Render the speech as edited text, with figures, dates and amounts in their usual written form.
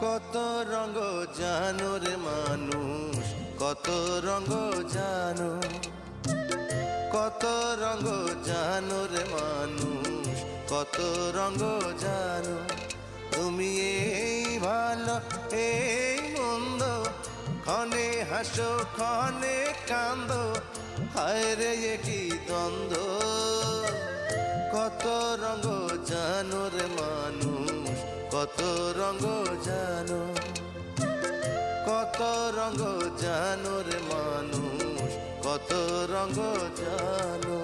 কত রঙ জানো রে মানুষ, কত রঙ জানো, কত রঙ জানো রে মানুষ, কত রঙ জানো। তুমি এই ভালো এই মন্দ, ক্ষণে হাসো ক্ষণে কান্দো, হায় রে এ কি দ্বন্দ্ব। কত রঙ জানো রে মানুষ, কত রঙ জানো, কত রঙ জানো রে মানুষ, কত রঙ জানো।